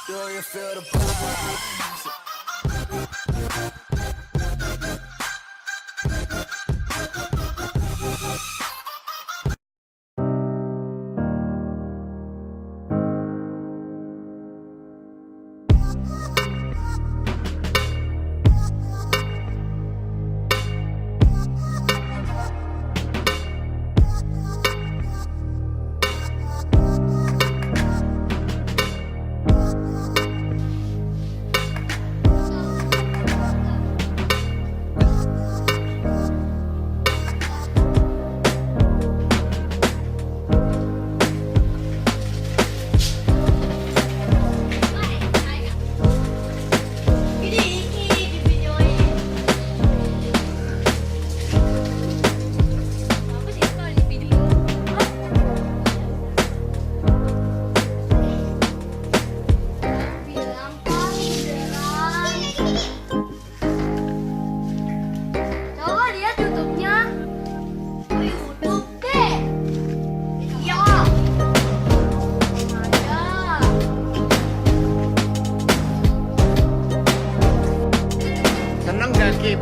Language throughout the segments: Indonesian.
Do you feel the vibes?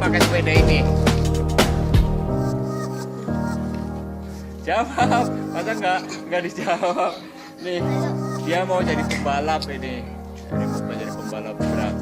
Pakai sepeda ini. Jawab, masa nggak dijawab? Nih, dia mau jadi pembalap ini. Ini mau jadi pembalap drag.